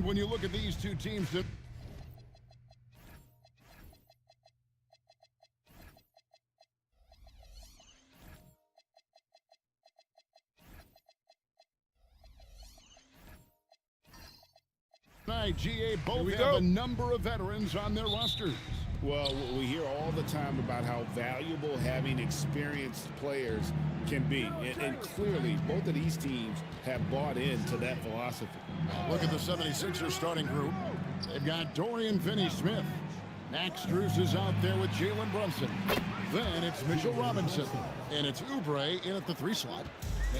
And when you look at these two teams, GA both have a number of veterans on their rosters. Well, we hear all the time about how valuable having experienced players can be. And clearly, both of these teams have bought into that philosophy. Look at the 76ers starting group. They've got Dorian Finney-Smith. Max Strus is out there with Jalen Brunson. Then it's Mitchell Robinson. And it's Oubre in at the 3 slot.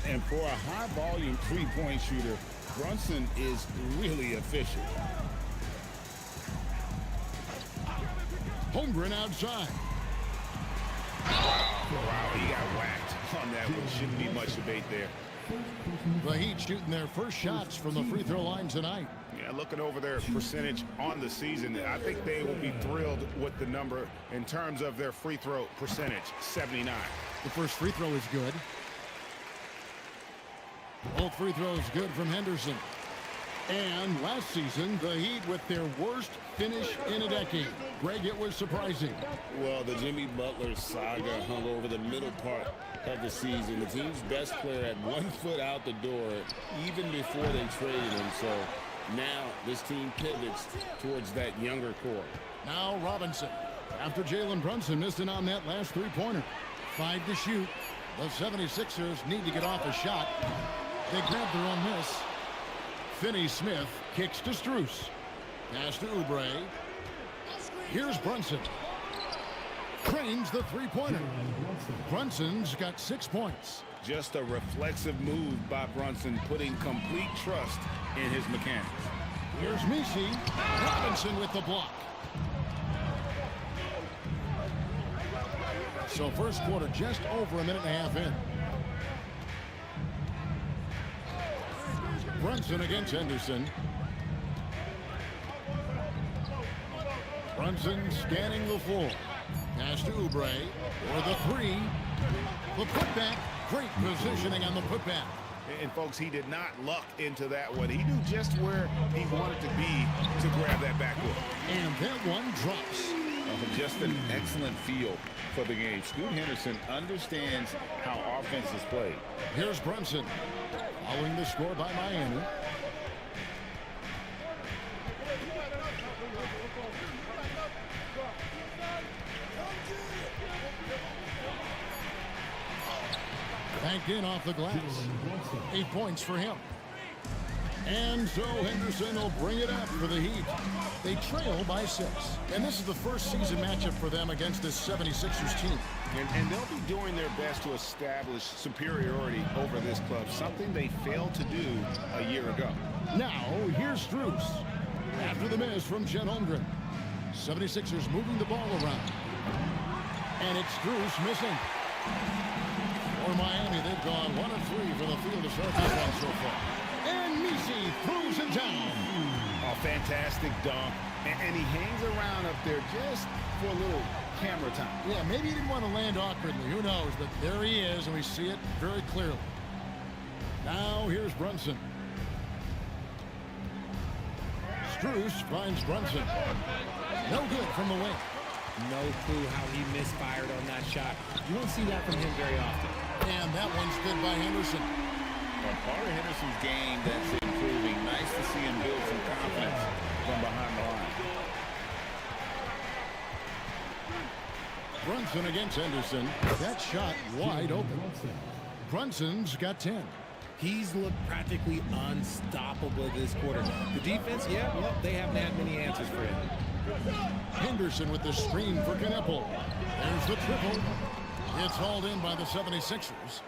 And for a high-volume three-point shooter, Brunson is really efficient. Holmgren outside. Wow, he got whacked on that one. Shouldn't be much debate there. The Heat shooting their first shots from the free throw line tonight. Yeah, looking over their percentage on the season, I think they will be thrilled with the number in terms of their free throw percentage, 79. The first free throw is good. Both free throws good from Henderson. And last season, the Heat with their worst finish in a decade. Greg, it was surprising. Well, the Jimmy Butler saga hung over the middle part of the season. The team's best player had 1 foot out the door even before they traded him. So now this team pivots towards that younger core. Now Robinson. After Jalen Brunson missing on that last three-pointer. 5 to shoot. The 76ers need to get off a shot. They grabbed their own miss. Finney-Smith kicks to Strus. Pass to Oubre. Here's Brunson. Trains the three-pointer. Brunson's got 6 points. Just a reflexive move by Brunson, putting complete trust in his mechanics. Here's Misi. Robinson with the block. So first quarter just over a minute and a half in. Brunson against Henderson. Brunson scanning the floor. Pass to Oubre for the 3. The putback. Great positioning on the putback. And folks, he did not luck into that one. He knew just where he wanted to be to grab that backwood. And that one drops. Just an excellent feel for the game. Scoot Henderson understands how offense is played. Here's Brunson. Following the score by Miami. Banked in off the glass. 8 points for him. And so Henderson will bring it up for the Heat. They trail by 6. And this is the first season matchup for them against this 76ers team. And they'll be doing their best to establish superiority over this club, something they failed to do a year ago. Now, here's Strus. After the miss from Chet Holmgren. 76ers moving the ball around. And it's Strus missing. For Miami, they've gone 1 of 3 for the field to start this one so far. And Misi throws it down. A fantastic dunk. And he hangs around up there just for a little camera time. Yeah, maybe he didn't want to land awkwardly. Who knows? But there he is, and we see it very clearly. Now here's Brunson. Strus finds Brunson. No good from the wing. No clue how he misfired on that shot. You won't see that from him very often. And that one's good by Henderson. Well, part of Henderson's game that's improving. Nice to see him build some confidence from behind the line. Brunson against Henderson. That shot wide open. Brunson's got 10. He's looked practically unstoppable this quarter. The defense, yeah, well, they haven't had many answers for him. Henderson with the screen for Kneppel. There's the triple. It's hauled in by the 76ers.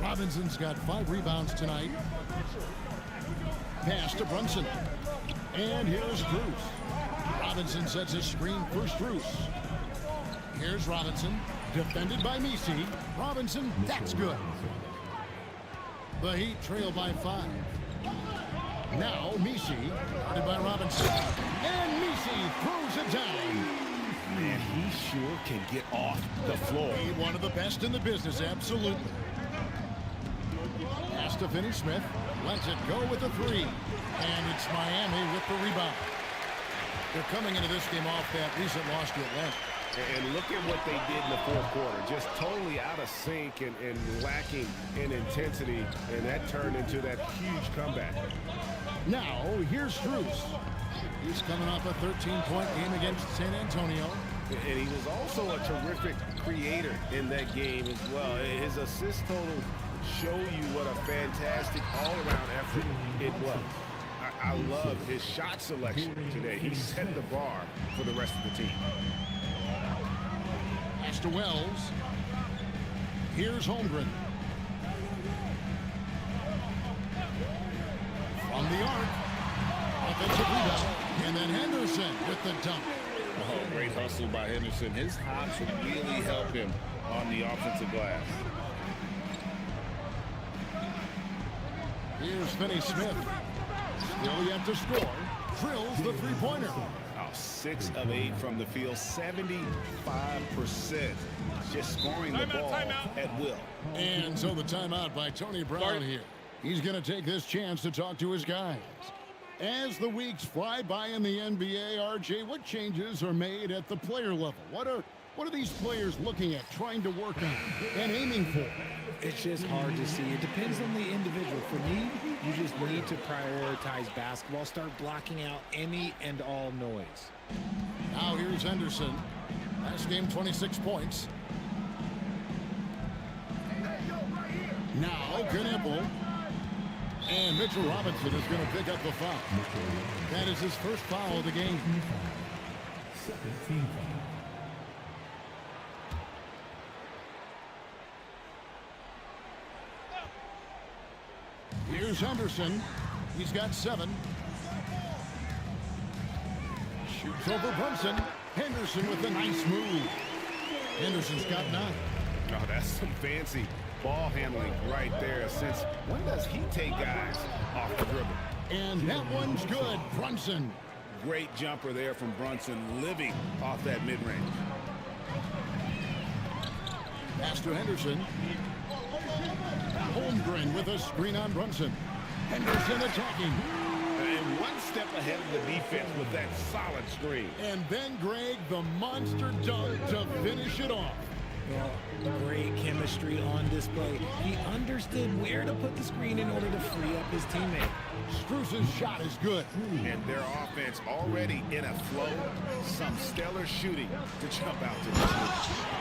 Robinson's got 5 rebounds tonight. Pass to Brunson. And here's Strus. Robinson sets a screen for Strus. Here's Robinson. Defended by Misi. Robinson, that's good. The Heat trail by 5. Now Misi, guarded by Robinson. And Misi throws it down. Man, he sure can get off the floor. He's one of the best in the business, absolutely. Pass to Finney-Smith. Lets it go with the 3. And it's Miami with the rebound. They're coming into this game off that recent loss to Atlanta. And look at what they did in the fourth quarter. Just totally out of sync and lacking in intensity. And that turned into that huge comeback. Now, here's Strus. He's coming off a 13-point game against San Antonio. And he was also a terrific creator in that game as well. His assist total show you what a fantastic all-around effort it was. I love his shot selection today. He set the bar for the rest of the team. Pass to Wells. Here's Holmgren. From the arc. Offensive rebound. And then Henderson with the dunk. Oh, great hustle by Henderson. His hops would really help him on the offensive glass. Here's Finney Smith. Still yet to score. Drills the three-pointer. Oh, 6 of 8 from the field. 75%. Just scoring the ball at will. And so the timeout by Tony Brown here. He's going to take this chance to talk to his guys. As the weeks fly by in the NBA, RJ, what changes are made at the player level? What are these players looking at, trying to work on, and aiming for? It's just hard to see. It depends on the individual. For me, you just need to prioritize basketball. Start blocking out any and all noise. Now here's Henderson. Last game, 26 points. Now Knipple. And Mitchell Robinson is going to pick up the foul. That is his first foul of the game. Here's Henderson. He's got 7. Shoots over Brunson. Henderson with a nice move. Henderson's got 9. Oh, that's some fancy ball handling right there. Since when does he take guys off the dribble? And that one's good. Brunson. Great jumper there from Brunson, living off that mid-range. Pass to Henderson. Holmgren with a screen on Brunson. Henderson attacking. And one step ahead of the defense with that solid screen. And then Greg, the monster dunk to finish it off. Well, great chemistry on display. He understood where to put the screen in order to free up his teammate. Strus's shot is good. And their offense already in a flow. Some stellar shooting to jump out to the screen.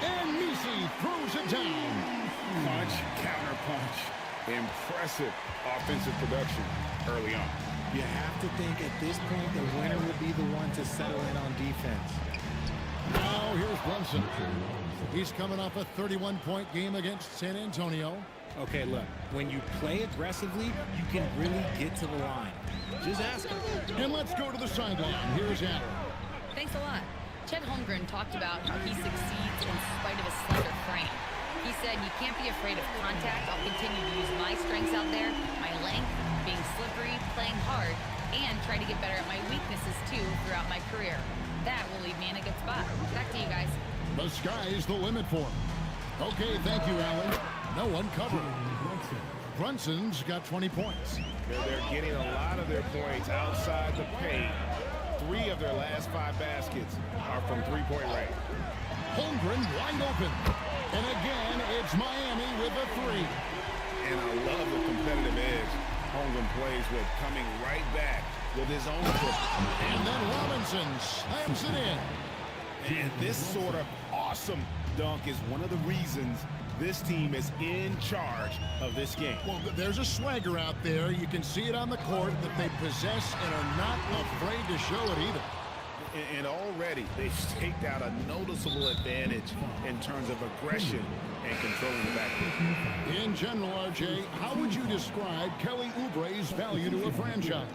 And Messi throws it down. Punch, counter punch. Impressive offensive production early on. You have to think at this point the winner will be the one to settle in on defense. Now here's Brunson. He's coming off a 31-point game against San Antonio. Okay, look, when you play aggressively, you can really get to the line. Just ask him. And let's go to the sideline. Here's Allen. Thanks a lot. Chet Holmgren talked about how he succeeds in spite of his slender frame. He said, "You can't be afraid of contact. I'll continue to use my strengths out there, my length, being slippery, playing hard, and try to get better at my weaknesses, too, throughout my career. That will leave me in a good spot." Back to you guys. The sky's the limit for him. Okay, thank you, Allen. No one covered. Brunson's got 20 points. They're getting a lot of their points outside the paint. 3 of their last 5 baskets are from three-point range. Holmgren wide open. And again, it's Miami with a 3. And I love the competitive edge Holmgren plays with, coming right back with his own foot. And then Robinson slams it in. And this sort of awesome dunk is one of the reasons this team is in charge of this game. Well, there's a swagger out there. You can see it on the court that they possess and are not afraid to show it either. And already they've staked out a noticeable advantage in terms of aggression and controlling the backcourt. In general, RJ, how would you describe Kelly Oubre's value to a franchise?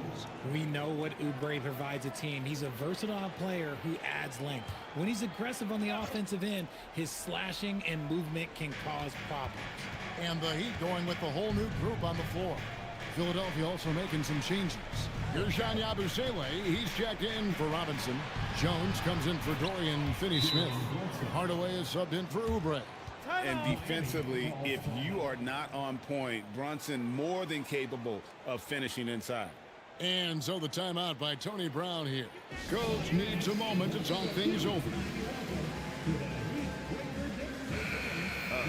We know what Oubre provides a team. He's a versatile player who adds length. When he's aggressive on the offensive end, his slashing and movement can cause problems. And the Heat going with the whole new group on the floor. Philadelphia also making some changes. Here's Jean Yabusele. He's checked in for Robinson. Jones comes in for Dorian Finney-Smith. Hardaway is subbed in for Oubre. And defensively, if you are not on point, Brunson more than capable of finishing inside. And so the timeout by Tony Brown here. Coach needs a moment to talk things over.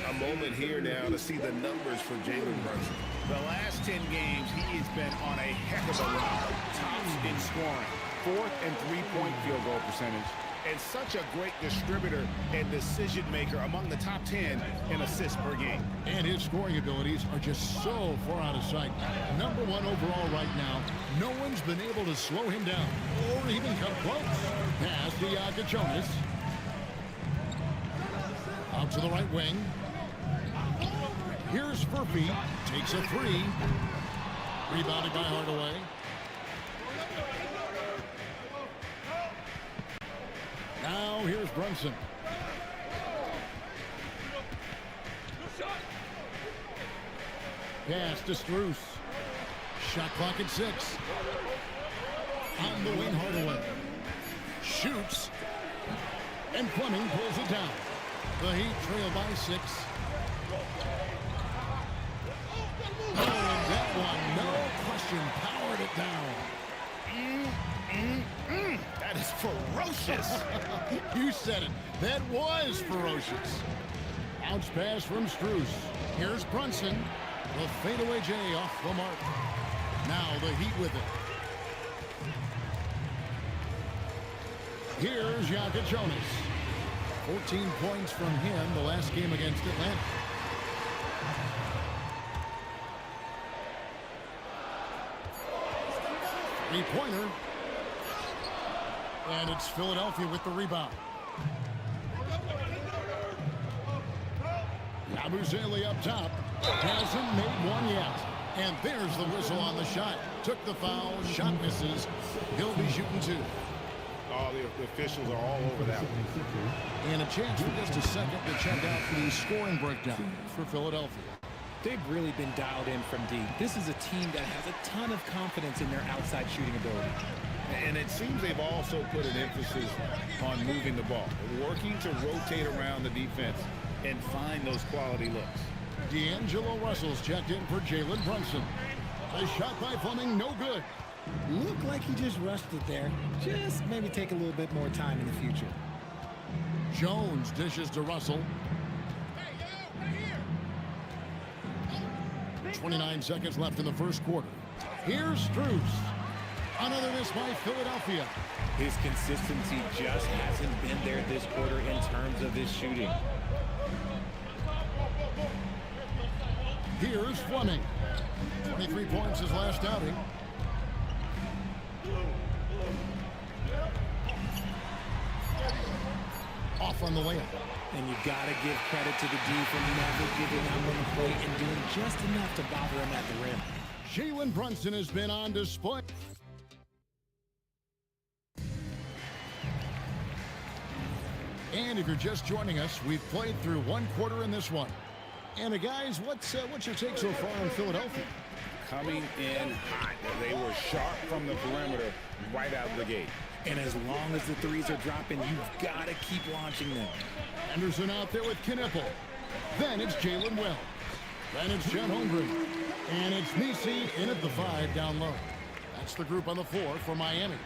A moment here now to see the numbers for Jalen Brunson. The last 10 games, he has been on a heck of a run. Tops in scoring, 4th and 3-point field goal percentage, and such a great distributor and decision maker among the top 10 in assists per game. And his scoring abilities are just so far out of sight. #1 overall right now. No one's been able to slow him down or even come close. Pass to Jonas. Out to the right wing. Here's Philadelphie. Takes a three. Rebounded by Hardaway. Now here's Brunson. Pass to Strus. Shot clock at 6. On the wing, Hardaway. Shoots. And Fleming pulls it down. The Heat trail by 6. Oh, and that one, no question, powered it down. That is ferocious. You said it. That was ferocious. Bounce pass from Strus. Here's Brunson. The fadeaway J off the mark. Now the Heat with it. Here's Jonas. 14 points from him the last game against Atlanta. Three-pointer. And it's Philadelphia with the rebound. Yabusele up top. Hasn't made one yet. And there's the whistle on the shot. Took the foul. Shot misses. He'll be shooting 2. Oh, the officials are all over that one. And a chance for just a second to check out the scoring breakdown for Philadelphia. They've really been dialed in from deep. This is a team that has a ton of confidence in their outside shooting ability. And it seems they've also put an emphasis on moving the ball, working to rotate around the defense and find those quality looks. D'Angelo Russell's checked in for Jalen Brunson. A shot by Fleming, no good. Looked like he just rushed it there. Just maybe take a little bit more time in the future. Jones dishes to Russell. 29 seconds left in the first quarter. Here's Strus. Another miss by Philadelphia. His consistency just hasn't been there this quarter in terms of his shooting. Here's Fleming. 23 points his last outing. Off on the layup. And you got to give credit to the D for never giving up on the plate and doing just enough to bother him at the rim. Jalen Brunson has been on display. And if you're just joining us, we've played through one quarter in this one. And guys, what's your take so far on Philadelphia? Coming in hot. They were sharp from the perimeter right out of the gate. And as long as the threes are dropping, you've got to keep launching them. Anderson out there with Knipple. Then it's Jalen Wells. Then it's Chet Holmgren. And it's Nisi in at the 5 down low. That's the group on the floor for Miami.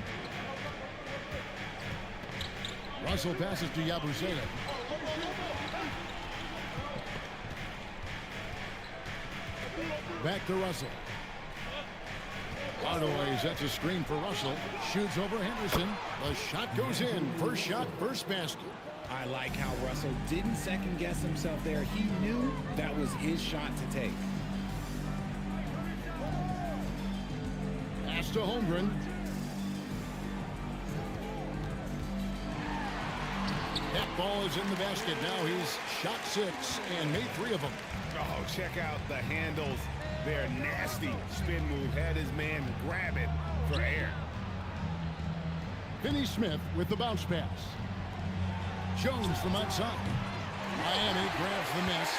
Russell passes to Yabusele. Back to Russell. Hardaway sets a screen for Russell. Shoots over Henderson. The shot goes in. First shot, first basket. I like how Russell didn't second guess himself there. He knew that was his shot to take. Pass to Holmgren. That ball is in the basket. Now he's shot 6 and made 3 of them. Oh, check out the handles. They're nasty. Spin move. Had his man grab it for air. Finney Smith with the bounce pass. Jones from outside. Miami grabs the miss.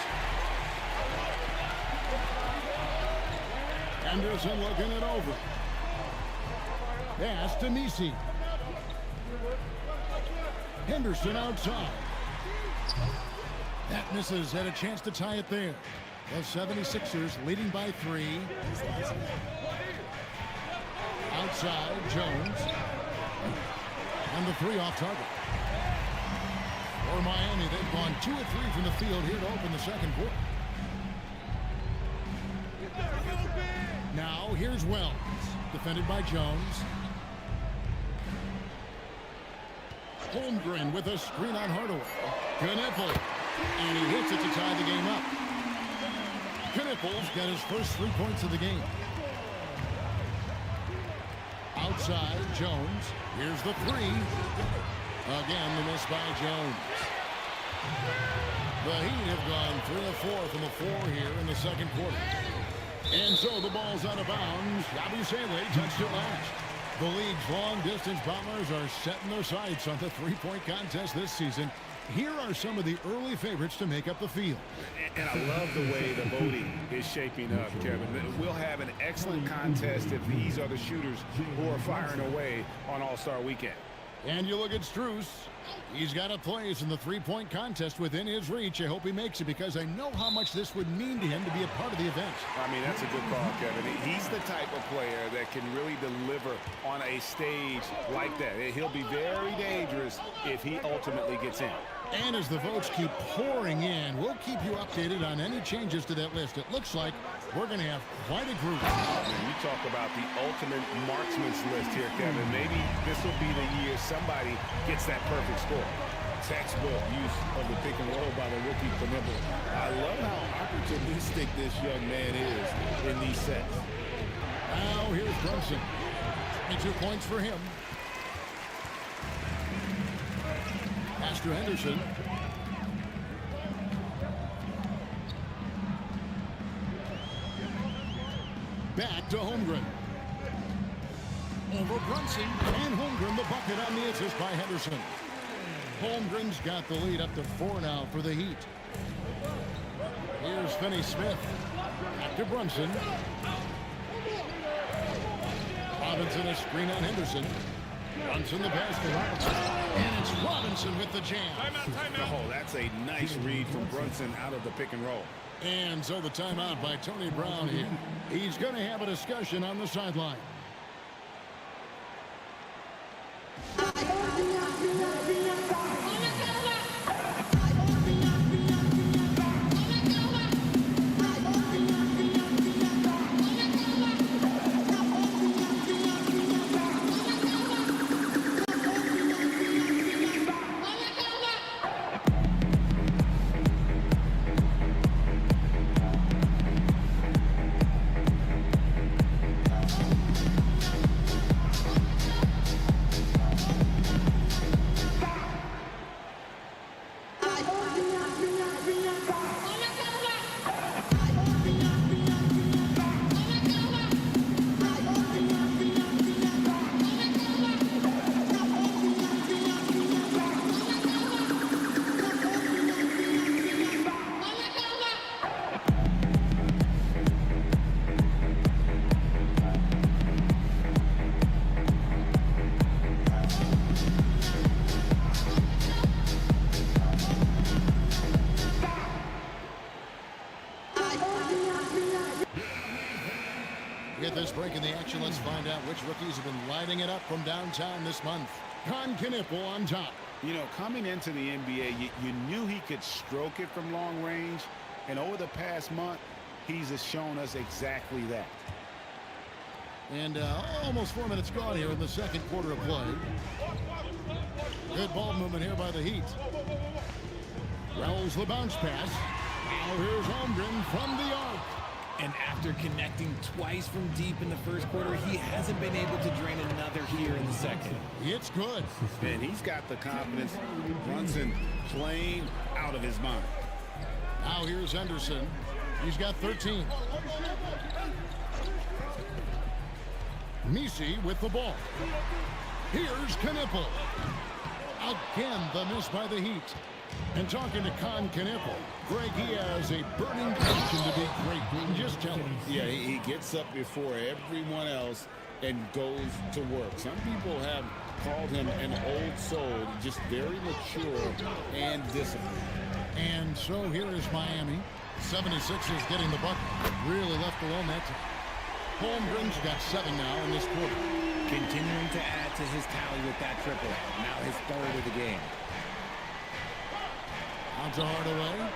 Anderson looking it over. Pass to Nisi. Henderson outside. That misses. Had a chance to tie it there. The 76ers leading by 3. Outside, Jones. And the three off target. For Miami, they've gone 2 of 3 from the field here to open the second quarter. Now, here's Wells. Defended by Jones. Holmgren with a screen on Hardaway. Knippel. And he hits it to tie the game up. Knippel's got his first 3 points of the game. Outside, Jones. Here's the three. Again, the miss by Jones. The Heat have gone 3 of 4 from the floor here in the second quarter. And so the ball's out of bounds. Yabusele touched it last. The league's long-distance bombers are setting their sights on the three-point contest this season. Here are some of the early favorites to make up the field. And I love the way the voting is shaping up, Kevin. We'll have an excellent contest if these are the shooters who are firing away on All-Star Weekend. And you look at Strus. He's got a place in the three-point contest within his reach. I hope he makes it because I know how much this would mean to him to be a part of the event. I mean, that's a good call, Kevin. He's the type of player that can really deliver on a stage like that. He'll be very dangerous if he ultimately gets in. And as the votes keep pouring in, we'll keep you updated on any changes to that list. It looks like we're going to have quite a group. You talk about the ultimate marksman's list here, Kevin. Maybe this will be the year somebody gets that perfect score. Textbook use of the pick and roll by the rookie Knippel. I love how opportunistic this young man is in these sets. Now here's Brunson. 22 points for him. Pass to Henderson. Back to Holmgren. Over Brunson. And Holmgren the bucket on the assist by Henderson. Holmgren's got the lead up to 4 now for the Heat. Here's Finney-Smith. Back to Brunson. Robinson a screen on Henderson. Brunson the pass to Robinson. And it's Robinson with the jam. Oh, that's a nice read from Brunson out of the pick and roll. And so the timeout by Tony Brown here. He's going to have a discussion on the sideline. Get this break in the action. Let's find out which rookies have been lighting it up from downtown this month. Knippel on top. You know, coming into the NBA, you knew he could stroke it from long range. And over the past month, he's shown us exactly that. And almost 4 minutes gone here in the second quarter of play. Good ball movement here by the Heat. Rolls the bounce pass. Now here's Holmgren from the arc. And after connecting twice from deep in the first quarter, he hasn't been able to drain another here in the second. It's good. And he's got the confidence. Brunson playing out of his mind. Now here's Henderson. He's got 13. Misi with the ball. Here's Knippel. Again, the miss by the Heat. And talking to Knippel, Greg, he has a burning passion to be great. Just tell him. Yeah, he gets up before everyone else and goes to work. Some people have called him an old soul, just very mature and disciplined. And so here is Miami. 76ers getting the bucket. Really left alone that time. Holmgren's got 7 now in this quarter. Continuing to add to his tally with that triple. Now his third of the game. Out to Hardaway.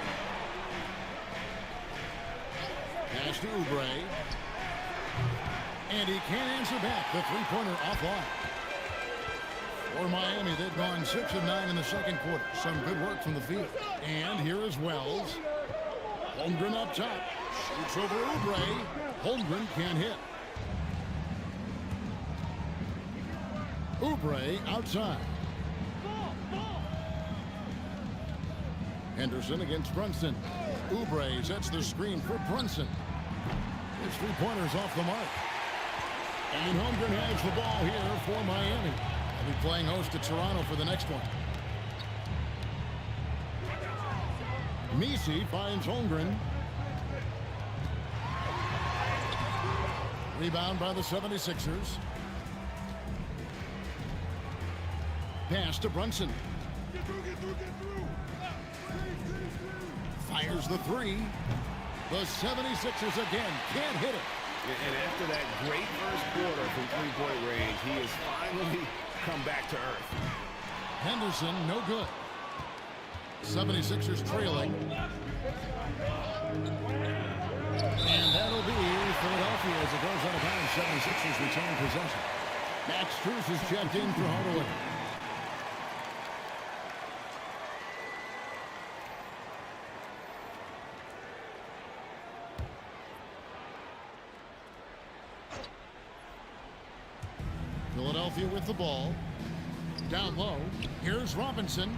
Pass to Oubre. And he can't answer back. The three-pointer offline. For Miami, they've gone 6 of 9 in the second quarter. Some good work from the field. And here is Wells. Holmgren up top. Shoots over Oubre. Holmgren can't hit. Oubre outside. Henderson against Brunson. Oubre sets the screen for Brunson. His three-pointer's off the mark. And Holmgren has the ball here for Miami. They'll be playing host to Toronto for the next one. Messi finds Holmgren. Rebound by the 76ers. Pass to Brunson. Fires the three. The 76ers again can't hit it. And after that great first quarter from three-point range, he has finally come back to earth. Henderson, no good. 76ers trailing. And that'll be Philadelphia as it goes out of bounds. 76ers retain possession. Max Strus is checked in for Hardaway. Philadelphia with the ball. Down low. Here's Robinson.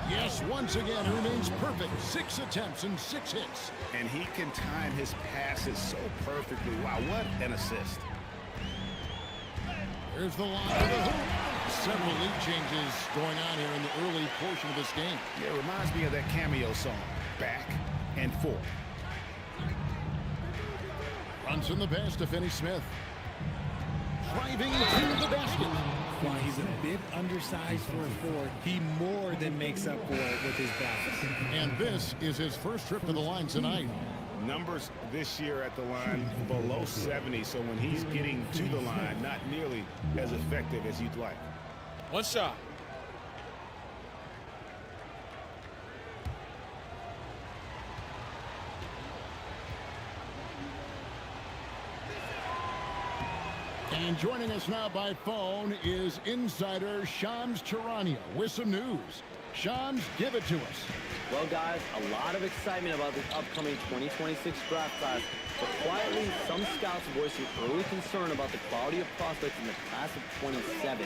Yes, once again, he remains perfect. 6 attempts and 6 hits. And he can time his passes so perfectly. Wow, what an assist. Here's the line of the hoop. Several lead changes going on here in the early portion of this game. Yeah, it reminds me of that cameo song, Back and Forth. Brunson the pass to Finney-Smith. Driving to the basket. While he's a bit undersized for a forward, he more than makes up for it with his balance. And this is his first trip to the line tonight. Numbers this year at the line below 70, so when he's getting to the line, not nearly as effective as you'd like. One shot. And joining us now by phone is insider Shams Charania with some news. Shams, give it to us. Well, guys, a lot of excitement about this upcoming 2026 draft class, but quietly, some scouts voicing early concern about the quality of prospects in the class of 27.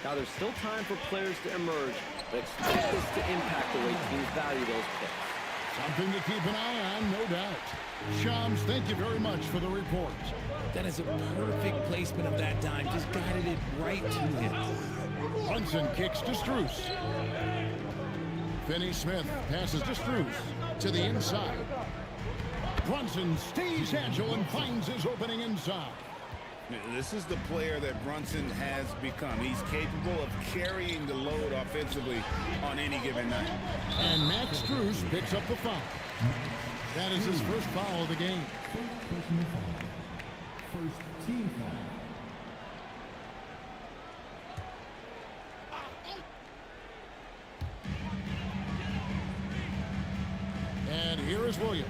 Now, there's still time for players to emerge, but expect this to impact the way teams value those picks. Something to keep an eye on, no doubt. Shams, thank you very much for the report. That is a perfect placement of that dime. Just guided it right to him. Brunson kicks to Strus. Finney-Smith passes to Strus to the inside. Brunson stays agile and finds his opening inside. This is the player that Brunson has become. He's capable of carrying the load offensively on any given night. And Max Strus picks up the foul. That is his first foul of the game. First team foul. And here is Williams,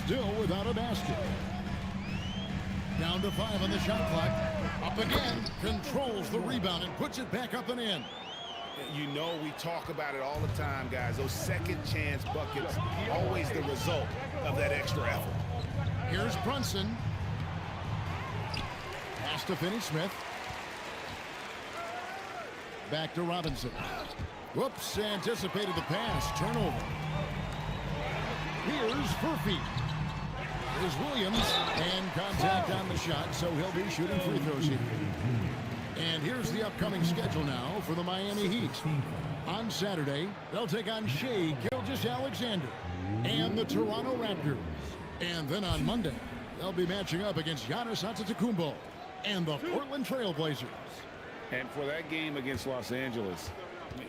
still without a basket. Down to 5 on the shot clock. Up again, controls the rebound and puts it back up and in. You know, we talk about it all the time, guys. Those second chance buckets, always the result of that extra effort. Here's Brunson. Pass to Finney-Smith. Back to Robinson. Whoops, anticipated the pass. Turnover. Here's Furphy. Here's Williams. And contact on the shot, so he'll be shooting free throws here. And here's the upcoming schedule now for the Miami Heat. On Saturday, they'll take on Shai Gilgeous-Alexander and the Toronto Raptors. And then on Monday, they'll be matching up against Giannis Antetokounmpo and the Portland Trail Blazers. And for that game against Los Angeles,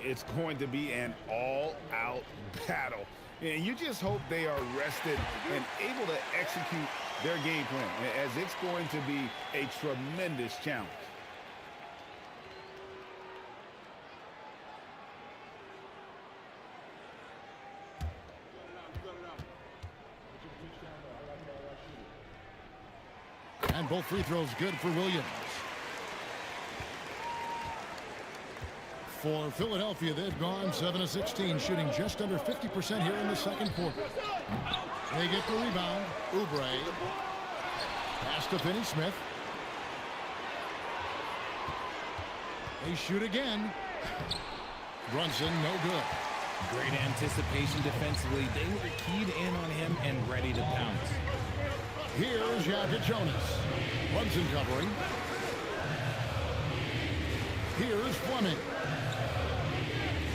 it's going to be an all-out battle. And you just hope they are rested and able to execute their game plan, as it's going to be a tremendous challenge. line. Both free throws good for Williams. For Philadelphia, they've gone 7 of 16, shooting just under 50% here in the second quarter. They get the rebound. Oubre. Pass to Finney-Smith. They shoot again. Brunson, no good. Great anticipation defensively. They were keyed in on him and ready to pounce. Here's Jonas. Brunson covering. Here's Fleming.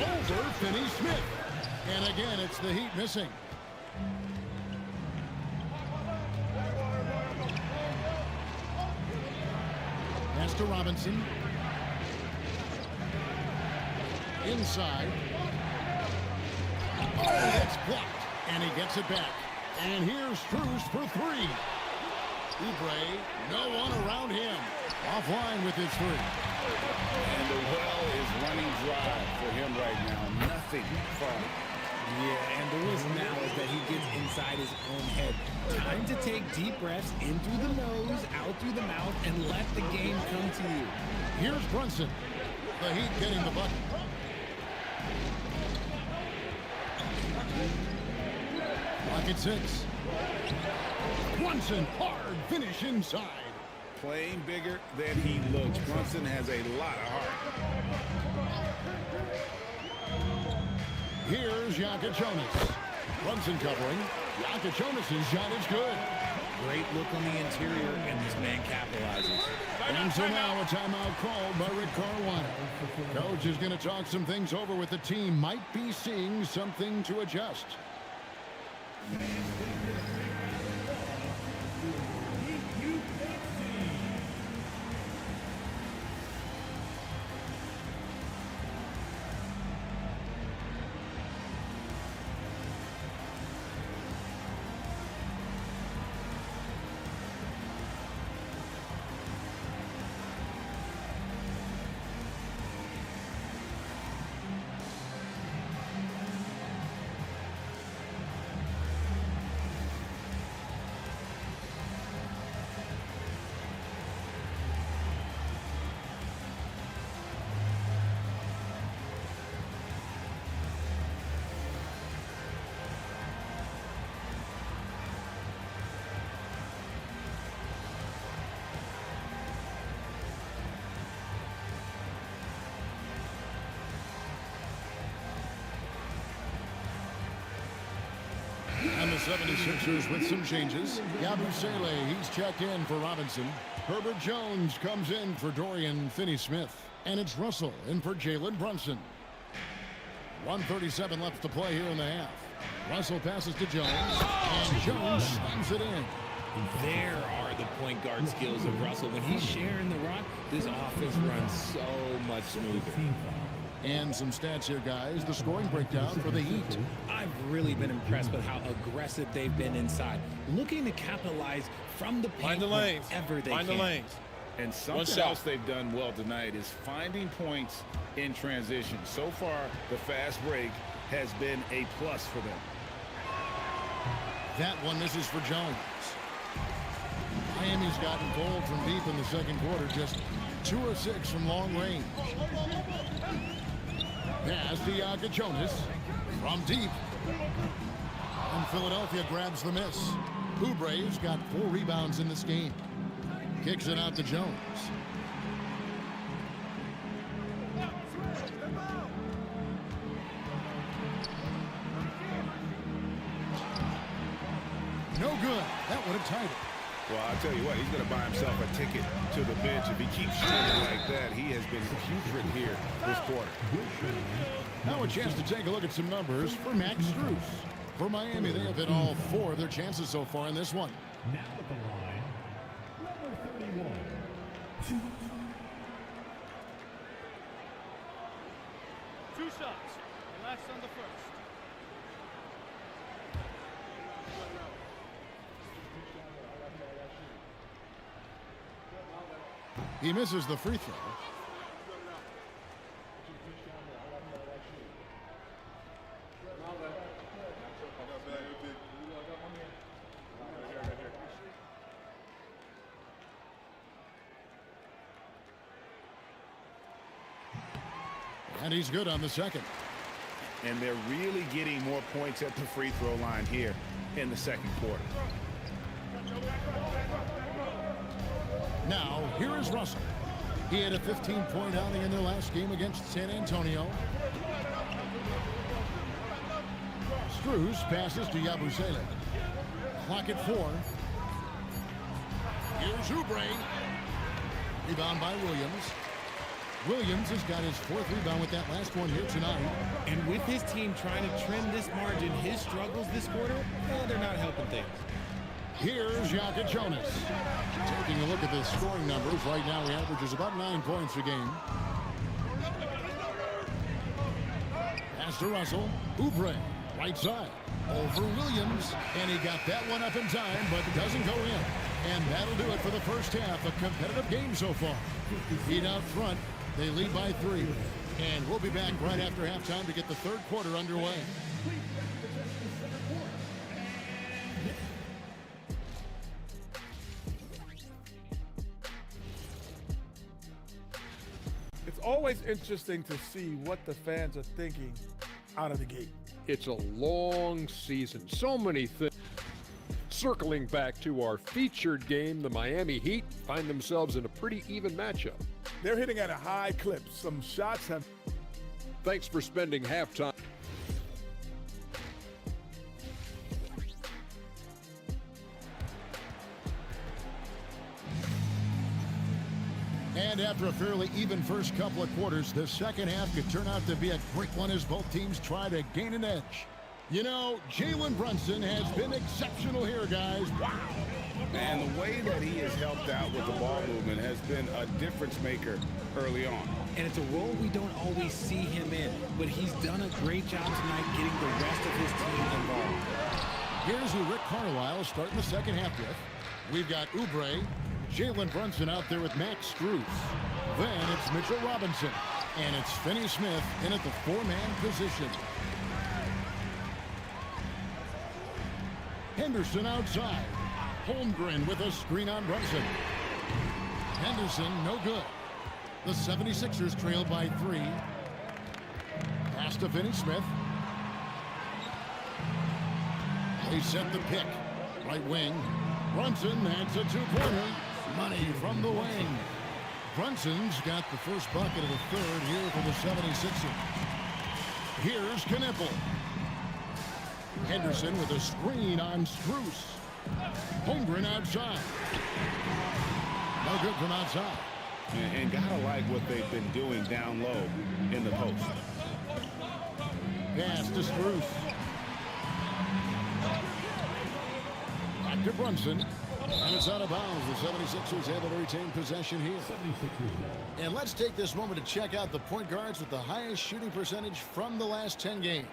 Over Finney-Smith. And again, it's the Heat missing. Pass to Robinson. Inside. Oh, that's blocked. And he gets it back. And here's Strus for three. Oubre, no one around him. Offline with his three. And the well is running dry for him right now. Nothing falling. Yeah, and the risk now is that he gets inside his own head. Time to take deep breaths in through the nose, out through the mouth, and let the game come to you. Here's Brunson. The Heat getting the bucket. Lock at 6. Brunson, hard finish inside. Playing bigger than he looks. Brunson has a lot of heart. Here's Jonas. Brunson covering. Jonas's shot is good. Great look on the interior, and this man capitalizes. And so now a timeout called by Rick Carlisle. Coach is going to talk some things over with the team. Might be seeing something to adjust. And the 76ers with some changes. Yabusele, he's checked in for Robinson. Herbert Jones comes in for Dorian Finney-Smith. And it's Russell in for Jalen Brunson. 1:37 left to play here in the half. Russell passes to Jones. And Jones slams it in. There are the point guard skills of Russell. When he's sharing the rock, this offense runs so much smoother. And some stats here, guys. The scoring breakdown for the Heat. I've really been impressed with how aggressive they've been inside, looking to capitalize from the paint whenever they can. Find the lanes. And something else they've done well tonight is finding points in transition. So far, the fast break has been a plus for them. That one, this is for Jones. Miami's gotten cold from deep in the second quarter, just 2 of 6 from long range. Pass to Jonas from deep. And Philadelphia grabs the miss. Oubre's got 4 rebounds in this game. Kicks it out to Jones. No good. That would have tied it. Well, I'll tell you what, he's going to buy himself a ticket to the bench. If he keeps shooting like that, he has been putrid here this quarter. Now a chance to take a look at some numbers for Max Strus. For Miami, they have hit all 4 of their chances so far in this one. Now at the line, number 31. 2 shots. Relax on the first. He misses the free throw. And he's good on the second. And they're really getting more points at the free throw line here in the second quarter. Now, here is Russell. He had a 15-point outing in their last game against San Antonio. Struz passes to Yabusele. Clock at 4. Here's Oubre. Rebound by Williams. Williams has got his 4th rebound with that last one here tonight. And with his team trying to trim this margin, his struggles this quarter, they're not helping things. Here's Jokic Jonas. Taking a look at the scoring numbers, right now he averages about 9 points a game. Pass to Russell. Oubre, right side. Over Williams. And he got that one up in time, but doesn't go in. And that'll do it for the first half. A competitive game so far. Heat out front. They lead by 3. And we'll be back right after halftime to get the third quarter underway. It's always interesting to see what the fans are thinking out of the gate. It's a long season. So many things. Circling back to our featured game, the Miami Heat find themselves in a pretty even matchup. They're hitting at a high clip. Some shots have... Thanks for spending halftime. And after a fairly even first couple of quarters, the second half could turn out to be a quick one as both teams try to gain an edge. You know, Jalen Brunson has been exceptional here, guys. Wow. And the way that he has helped out with the ball movement has been a difference maker early on. And it's a role we don't always see him in, but he's done a great job tonight getting the rest of his team involved. Here's who Rick Carlisle starting the second half with. We've got Oubre, Jalen Brunson out there with Max Strus. Then it's Mitchell Robinson, and it's Finney Smith in at the 4-man position. Henderson outside. Holmgren with a screen on Brunson. Henderson, no good. The 76ers trail by 3. Pass to Finney Smith. They set the pick. Right wing. Brunson adds a 2-pointer. Money from the wing. Brunson's got the first bucket of the third here for the 76ers. Here's Knipple. Henderson with a screen on Strus. Holmgren outside. No good from outside. And gotta like what they've been doing down low in the post. Pass to Strus. Back to Brunson. And it's out of bounds. The 76ers able to retain possession here. And let's take this moment to check out the point guards with the highest shooting percentage from the last 10 games.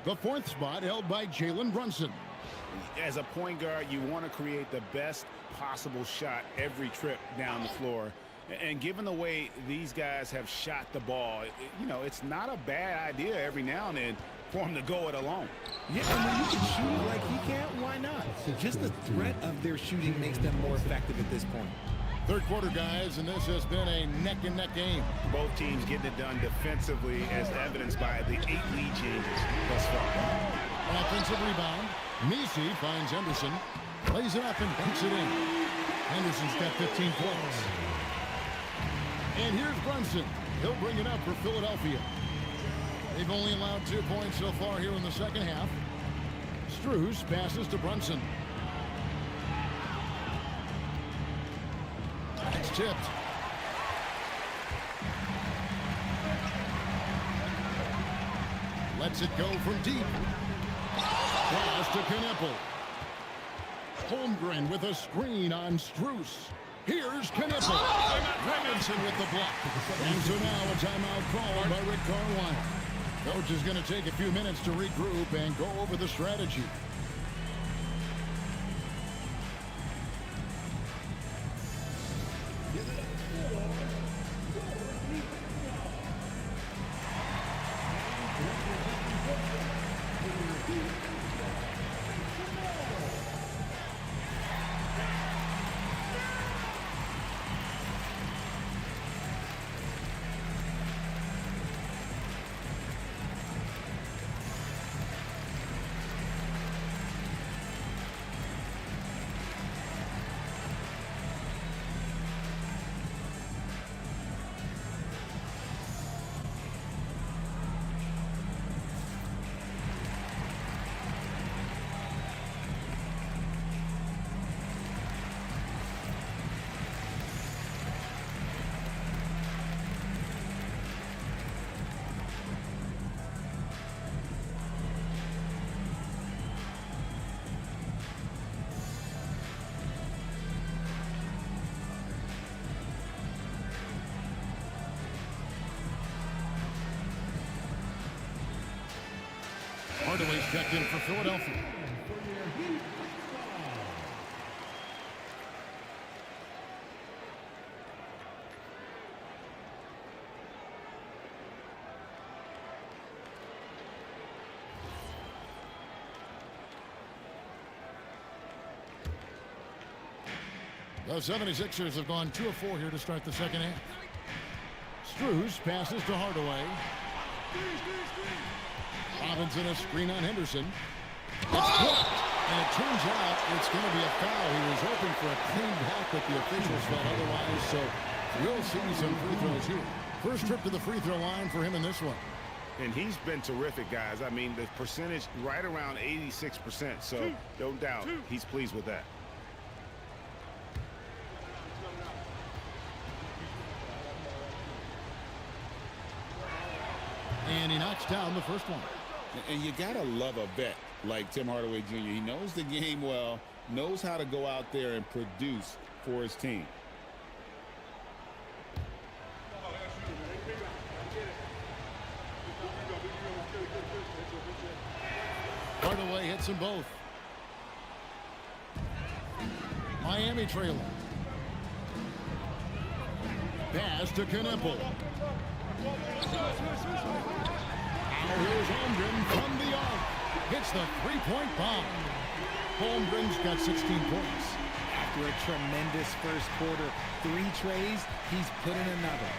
The 4th spot held by Jalen Brunson. As a point guard, you want to create the best possible shot every trip down the floor. And given the way these guys have shot the ball, you know, it's not a bad idea every now and then for him to go it alone. Yeah, and when you can shoot it like he can, why not? Just the threat of their shooting makes them more effective at this point. Third quarter, guys, and this has been a neck-and-neck game. Both teams getting it done defensively, as evidenced by the 8 lead changes thus far. Offensive rebound. Nisi finds Henderson. Plays it up and banks it in. Henderson's got 15 points. And here's Brunson. He'll bring it up for Philadelphia. They've only allowed 2 points so far here in the second half. Strus passes to Brunson. It's tipped. Lets it go from deep. Pass to Knipple. Holmgren with a screen on Strus. Here's Knipple. Robinson with the block. And so now a timeout called by Rick Carlisle. Coach is going to take a few minutes to regroup and go over the strategy. Hardaway's checked in for Philadelphia. The 76ers have gone 2 of 4 here to start the second half. Strus passes to Hardaway. Robinson a screen on Henderson. It's blocked, and it turns out it's going to be a foul. He was hoping for a clean back, but the officials felt otherwise, so we'll see some free throws here. First trip to the free throw line for him in this one. And he's been terrific, guys. I mean, the percentage right around 86%, so no doubt he's pleased with that. And he knocks down the first one. And you got to love a vet like Tim Hardaway Jr. He knows the game well, knows how to go out there and produce for his team. Hardaway hits them both. Miami trailing. Pass to Knueppel. Here's Holmgren from the arc. Hits the three-point bomb. Holmgren's got 16 points. After a tremendous first quarter, 3 trays, he's put in another.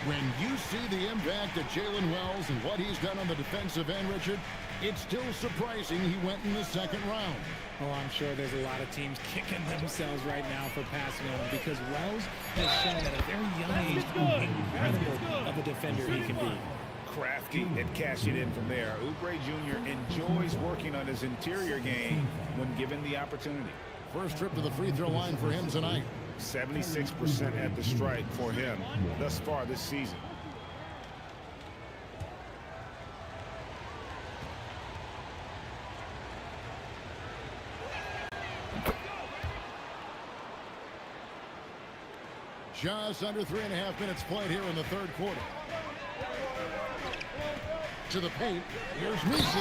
When you see the impact of Jalen Wells and what he's done on the defensive end, Richard, it's still surprising he went in the second round. Oh, I'm sure there's a lot of teams kicking themselves right now for passing on him because Wells has shown at a very young age incredible of a defender he can be. Crafty at cashing in from there. Oubre Jr. enjoys working on his interior game when given the opportunity. First trip to the free throw line for him tonight. 76% at the stripe for him thus far this season. Just under 3.5 minutes played here in the third quarter. To the paint. Here's Messi.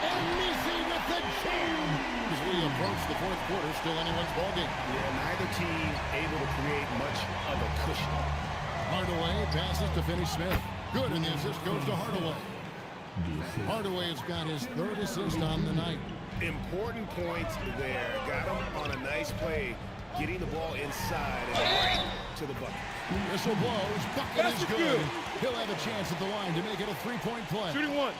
And Messi with the jam. As we approach the fourth quarter, still anyone's ballgame. Yeah, neither team able to create much of a cushion. Hardaway passes to Finney-Smith. Good, and the assist goes to Hardaway. Hardaway has got his 3rd assist on the night. Important points there. Got him on a nice play, getting the ball inside and right to the bucket. Whistle blows. Bucket is good. He'll have a chance at the line to make it a 3-point play. Shooting 1.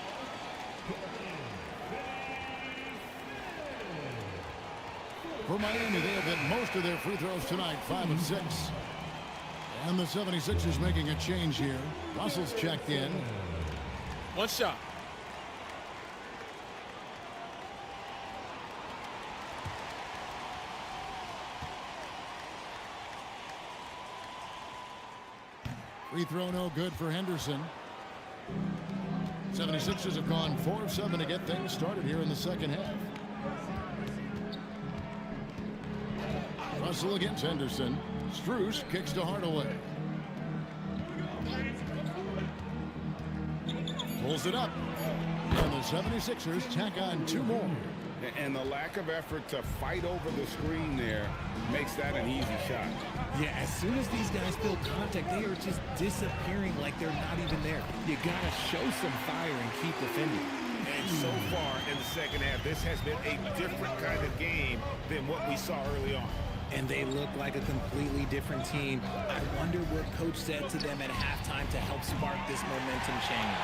For Miami, they have hit most of their free throws tonight, 5 of 6. And the 76ers making a change here. Russell's checked in. 1 shot. Free throw no good for Henderson. 76ers have gone 4 of 7 to get things started here in the second half. Russell against Henderson. Strus kicks to Hardaway. Pulls it up. And the 76ers tack on 2 more. And the lack of effort to fight over the screen there makes that an easy shot. Yeah, as soon as these guys feel contact, they are just disappearing like they're not even there. You got to show some fire and keep defending. And so far in the second half, this has been a different kind of game than what we saw early on. And they look like a completely different team. I wonder what coach said to them at halftime to help spark this momentum change.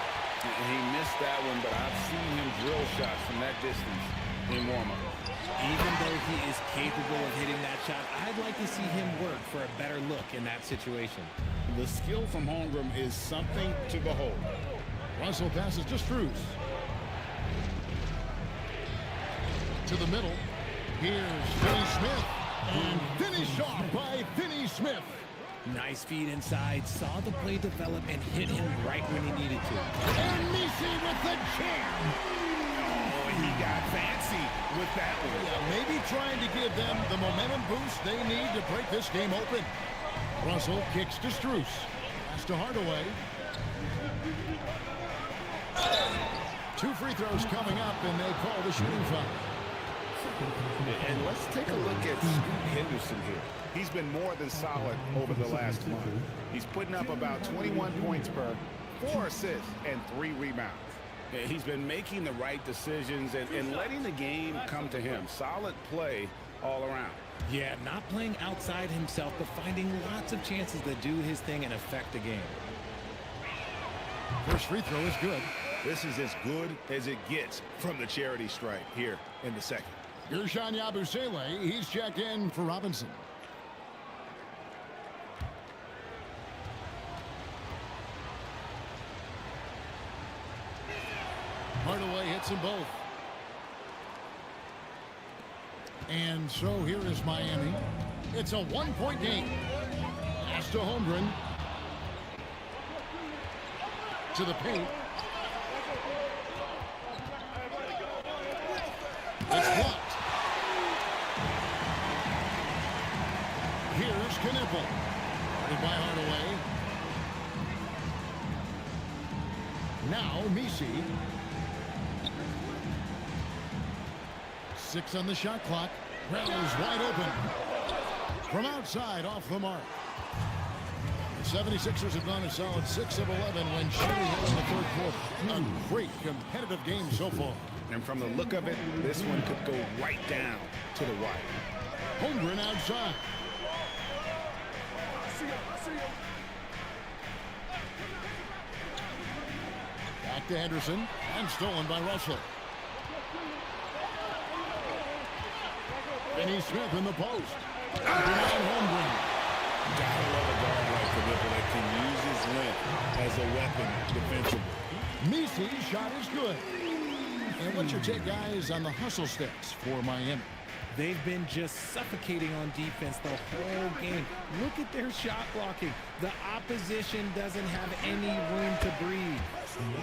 He missed that one, but I've seen him drill shots from that distance in warm-up. Even though he is capable of hitting that shot, I'd like to see him work for a better look in that situation. The skill from Holmgren is something to behold. Russell passes to Strus. To the middle. Here's Finney-Smith. And finished off by Finney-Smith. Nice feed inside, saw the play develop and hit him right when he needed to. And Messi with the jam. Oh, and he got fancy with that one. Yeah, maybe trying to give them the momentum boost they need to break this game open. Russell kicks to Strus. Pass to Hardaway. 2 free throws coming up, and they call the shooting foul. And let's take a look at Scoot Henderson here. He's been more than solid over the last month. He's putting up about 21 points per, 4 assists, and 3 rebounds. He's been making the right decisions and letting the game come to him. Solid play all around. Yeah, not playing outside himself, but finding lots of chances to do his thing and affect the game. First free throw is good. This is as good as it gets from the charity stripe here in the second. Ersan Yabusele, he's checked in for Robinson. Hardaway hits them both. And so here is Miami. It's a 1-point game. Pass to Holmgren. To the paint. It's blocked. Here's Knipple. Guarded by Hardaway. Now Misi. 6 on the shot clock. Rally's wide open. From outside, off the mark. The 76ers have gone a solid 6 of 11 when shooting in the third quarter. A great competitive game so far. And from the look of it, this one could go right down to the wire. Holmgren outside. Back to Henderson. And stolen by Russell. Finney Smith in the post. Holmgren. Gotta love a guard like Knipple that can use his length as a weapon defensively. Misi's shot is good. And what's your take, guys, on the hustle steps for Miami? They've been just suffocating on defense the whole game. Look at their shot blocking. The opposition doesn't have any room to breathe.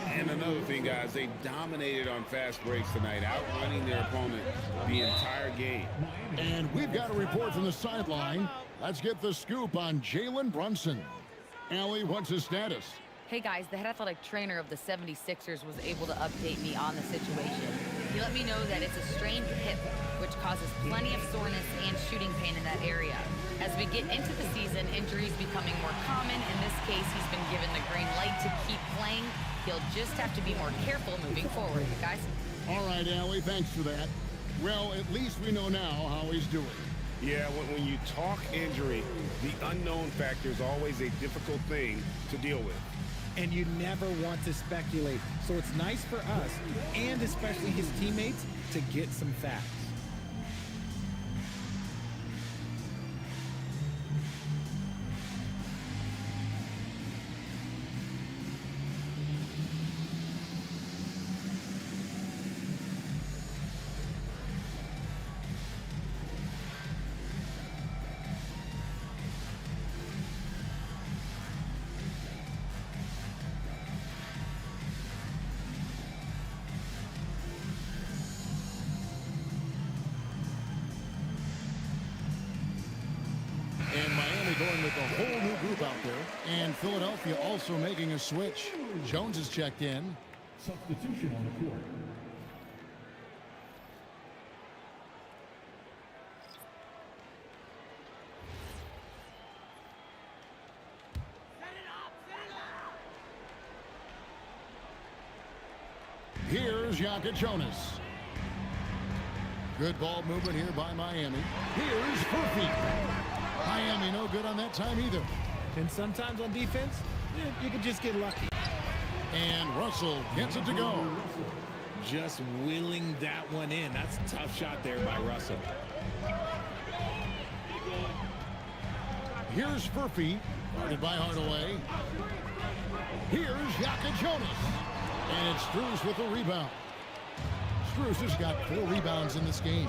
And another thing, guys, they dominated on fast breaks tonight, outrunning their opponent the entire game. And we've got a report from the sideline. Let's get the scoop on Jalen Brunson. Allie, what's his status? Hey guys, the head athletic trainer of the 76ers was able to update me on the situation. He let me know that it's a strained hip, which causes plenty of soreness and shooting pain in that area. As we get into the season, injuries becoming more common. In this case, he's been given the green light to keep playing. He'll just have to be more careful moving forward, guys. All right, Allie, thanks for that. Well, at least we know now how he's doing. Yeah, when you talk injury, the unknown factor is always a difficult thing to deal with. And you never want to speculate. So it's nice for us, and especially his teammates, to get some facts. And Miami going with a whole new group out there. And Philadelphia also making a switch. Jones is checked in. Substitution on the court. Here's Yaka Jonas. Good ball movement here by Miami. Here's Furphy. Miami no good on that time either. And sometimes on defense, you can just get lucky. And Russell gets it to go. Just willing that one in. That's a tough shot there by Russell. Here's Furphy, guarded by Hardaway. Here's Yaka Jonas. And it's Strus with the rebound. Strus has got 4 rebounds in this game.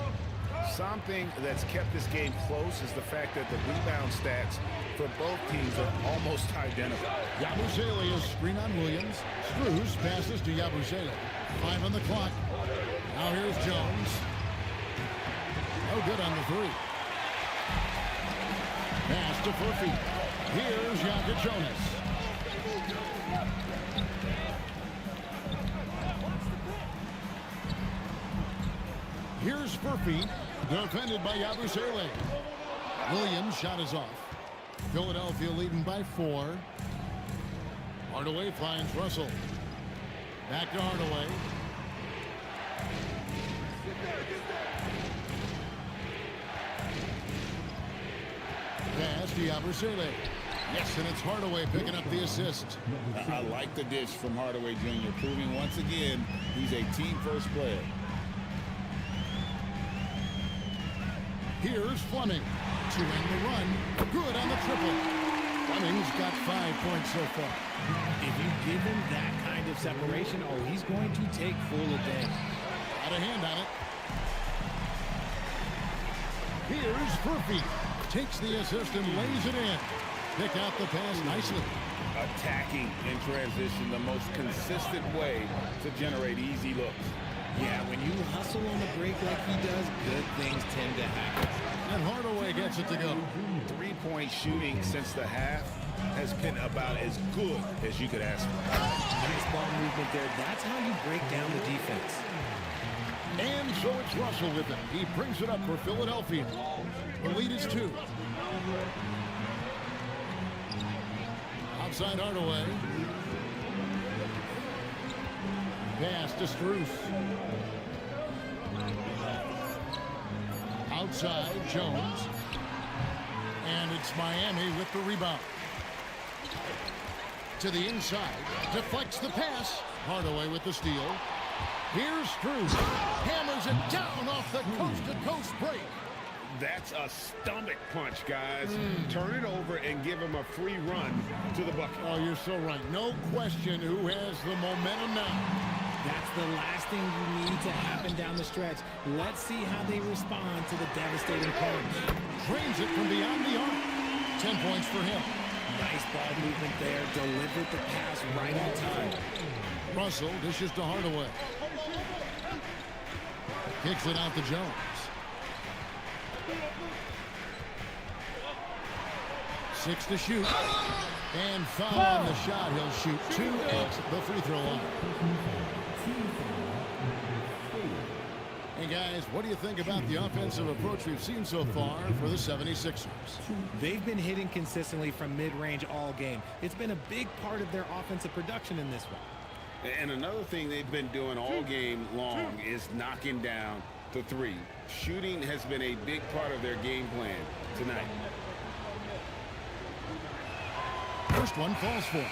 Something that's kept this game close is the fact that the rebound stats for both teams are almost identical. Yabusele is screen on Williams. Strus passes to Yabusele. 5 on the clock. Now here's Jones. No good on the 3. Pass to Furphy. Here's Yaka Jonas. Here's Furphy, defended by Yabusele. Williams' shot is off. Philadelphia leading by 4. Hardaway finds Russell. Back to Hardaway. Pass to Yabusele. Yes, and it's Hardaway picking up the assist. I like the dish from Hardaway Jr., proving once again he's a team-first player. Here's Fleming to end the run. Good on the triple. Fleming's got 5 points so far. If you give him that kind of separation, oh, he's going to take full advantage. Got a hand on it. Here's Furphy. Takes the assist and lays it in. Pick out the pass nicely. Attacking in transition, the most consistent way to generate easy looks. Yeah, when you hustle on the break like he does, good things tend to happen. And Hardaway gets it to go. 3-point shooting since the half has been about as good as you could ask for. Nice ball movement there. That's how you break down the defense. And so it's Russell with it. He brings it up for Philadelphia. The lead is 2. Outside Hardaway. Pass to Strus. Outside Jones. And it's Miami with the rebound. To the inside. Deflects the pass. Hardaway with the steal. Here's Strus. Hammers it down off the coast-to-coast break. That's a stomach punch, guys. Turn it over and give him a free run to the bucket. Oh, you're so right. No question who has the momentum now. That's the last thing you need to happen down the stretch. Let's see how they respond to the devastating punch. Drains it from beyond the arc. 10 points for him. Nice ball movement there. Delivered the pass right on time. Russell dishes to Hardaway. Kicks it out to Jones. 6 to shoot. And foul on the shot. He'll shoot 2 at the free throw line. Hey guys, what do you think about the offensive approach we've seen so far for the 76ers? They've been hitting consistently from mid-range all game. It's been a big part of their offensive production in this one. And another thing they've been doing all game long is knocking down the 3. Shooting has been a big part of their game plan tonight. First one falls for.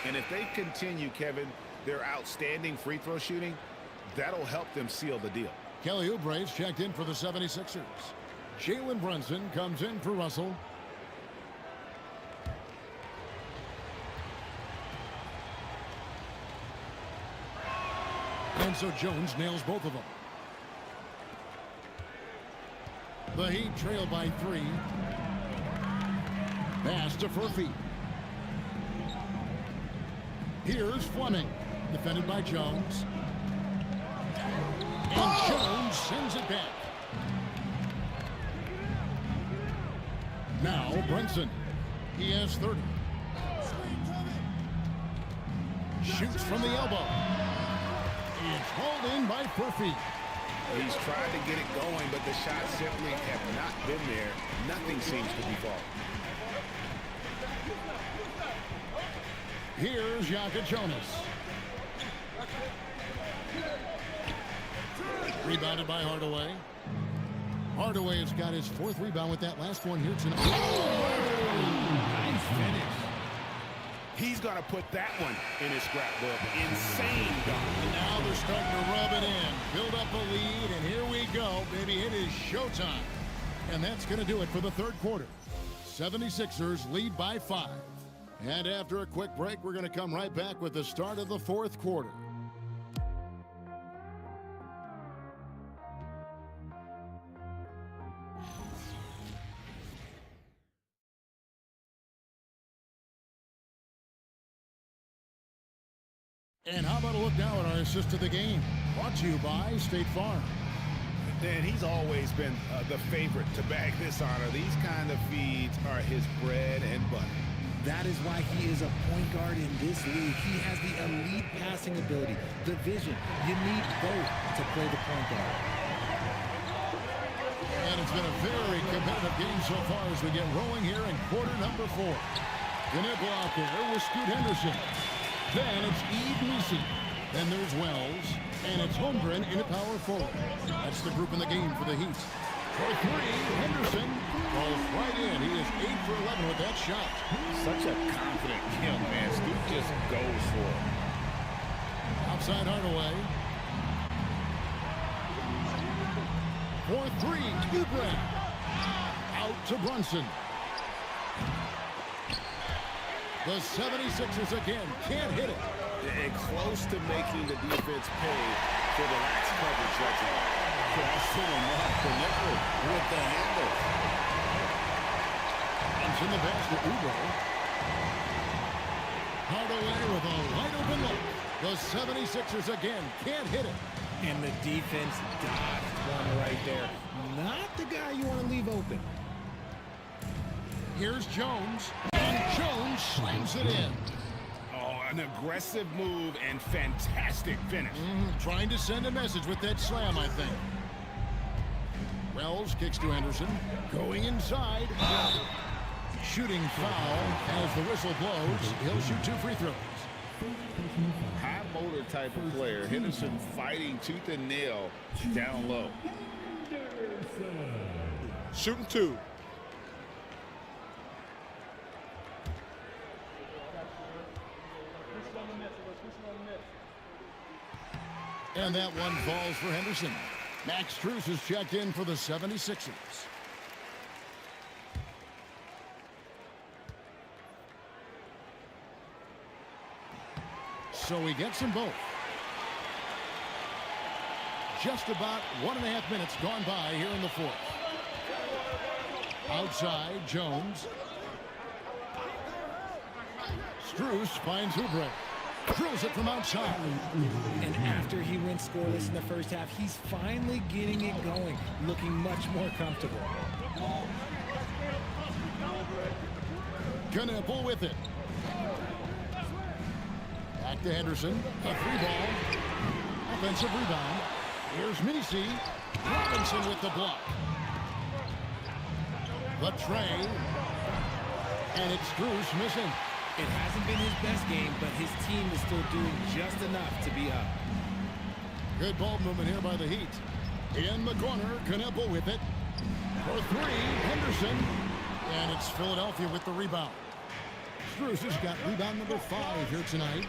And if they continue, Kevin, their outstanding free throw shooting, that'll help them seal the deal. Kelly Oubre's checked in for the 76ers. Jalen Brunson comes in for Russell. And so Jones nails both of them. The Heat trail by 3. Pass to Furphy. Here's Fleming, defended by Jones. And Jones sends it back. Now Brunson. He has 30. Shoots from the elbow. It's hauled in by Furphy. He's tried to get it going, but the shots simply have not been there. Nothing seems to be falling. Here's Yaka Jonas. Rebounded by Hardaway. Hardaway has got his 4th rebound with that last one here tonight. Nice finish. He's going to put that one in his scrapbook. Insane dunk. And now they're starting to rub it in. Build up a lead, and here we go. Baby, it is showtime. And that's going to do it for the 3rd quarter. 76ers lead by 5. And after a quick break, we're going to come right back with the start of the 4th quarter. And how about a look now at our assist of the game? Brought to you by State Farm. And he's always been the favorite to bag this honor. These kind of feeds are his bread and butter. That is why he is a point guard in this league. He has the elite passing ability, the vision. You need both to play the point guard. And it's been a very competitive game so far as we get rolling here in quarter number 4. Knipple out there with Scoot Henderson. Then it's Eve Nisi. Then there's Wells. And it's Holmgren in a power forward. That's the group in the game for the Heat. For 3, Henderson rolls right in. He is 8 for 11 with that shot. Such a confident young man. Scoot just goes for it. Outside Hardaway. For 3, Oubre. Out to Brunson. The 76ers again can't hit it. And close to making the defense pay for the last coverage. Crossing him off the network with the handle. Comes in the pass to Oubre. Hardaway with a wide open look. The 76ers again can't hit it. And the defense dodged one right there. Not the guy you want to leave open. Here's Jones. And Jones slams it in. Oh, an aggressive move and fantastic finish. Trying to send a message with that slam, I think. Wells kicks to Henderson. Going inside. Shooting foul as the whistle blows. He'll shoot 2 free throws. High motor type of player. Henderson fighting tooth and nail down low. Shooting 2. And that one falls for Henderson. Max Strus is checked in for the 76ers. So he gets them both. Just about 1.5 minutes gone by here in the 4th. Outside, Jones. Strus finds Oubre. Drills it from outside. And after he went scoreless in the first half, he's finally getting it going, looking much more comfortable. Knipple with it. Back to Henderson. A 3-ball. Offensive rebound. Here's Mincy. Robinson with the block. The tray. And it's Strus missing. It hasn't been his best game, but his team is still doing just enough to be up. Good ball movement here by the Heat. In the corner, Knipple with it. For 3, Henderson. And it's Philadelphia with the rebound. Strus has got rebound number 5 here tonight.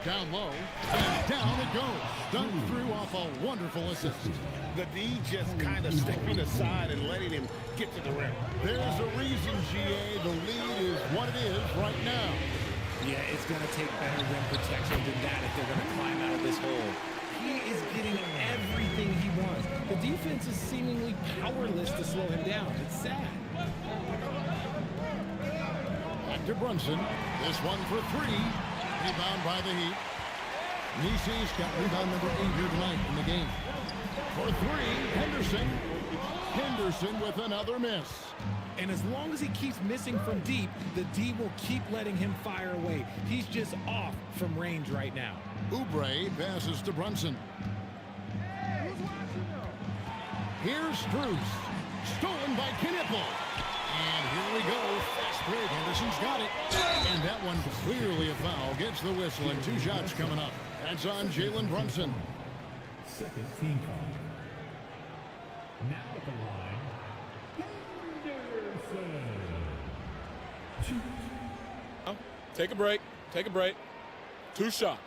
Down low, and down it goes. Dunked through off a wonderful assist. The D just kind of stepping aside and letting him get to the rim. There's a reason, GA, the lead is what it is right now. Yeah, it's going to take better rim protection than that if they're going to climb out of this hole. He is getting everything he wants. The defense is seemingly powerless to slow him down. It's sad. Back to Brunson. This one for 3. Rebound by the Heat. Nisi's got rebound number 8 here tonight in the game. For 3, Henderson. Henderson with another miss. And as long as he keeps missing from deep, the D will keep letting him fire away. He's just off from range right now. Oubre passes to Brunson. Here's Strus. Stolen by Knipple. And here we go. Fast break. Henderson's got it. And that one clearly a foul. Gets the whistle and 2 shots coming up. That's on Jalen Brunson. Second team foul. Now at the line, Henderson. Take a break. Take a break. 2 shots.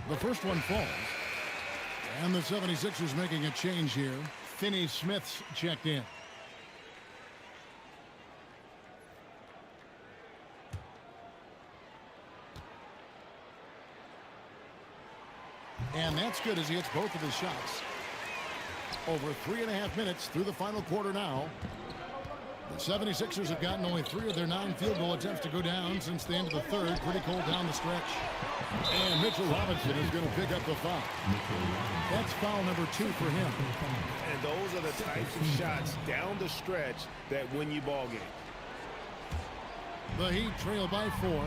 The first one falls. And the 76ers making a change here. Finney Smith's checked in. And that's good as he hits both of his shots. Over 3.5 minutes through the final quarter now. The 76ers have gotten only 3 of their 9 field goal attempts to go down since the end of the third. Pretty cold down the stretch. And Mitchell Robinson is going to pick up the foul. That's foul number 2 for him. And those are the types of shots down the stretch that win you ball games. The Heat trail by 4.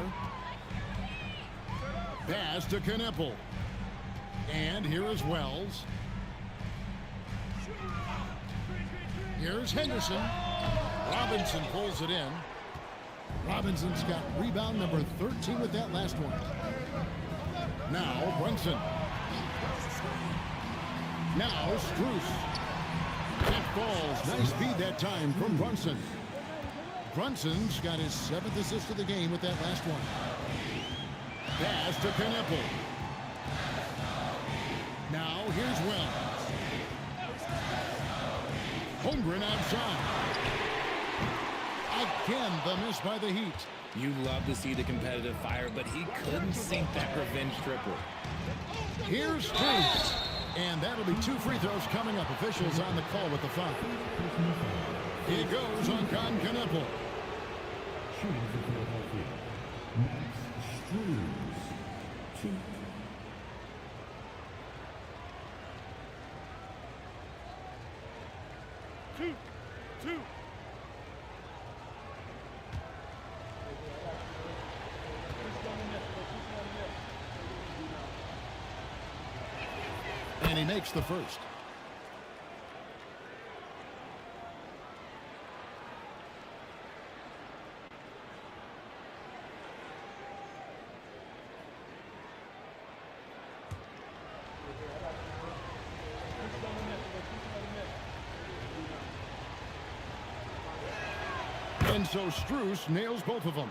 Pass to Knipple. And here is Wells. Here's Henderson. Robinson pulls it in. Robinson's got rebound number 13 with that last one. Now Brunson. Now Strus. That falls. Nice feed that time from Brunson. Brunson's got his 7th assist of the game with that last one. Pass to Knipple. Now here's Wells. Holmgren outside. Again, the miss by the Heat. You love to see the competitive fire, but he couldn't sink that revenge triple. Here's Strus. And that'll be 2 free throws coming up. Officials on the call with the foul. He goes on Con Knipple. Shooting for Philadelphia, Max Strus. 2. And he makes the first. And so Strus nails both of them.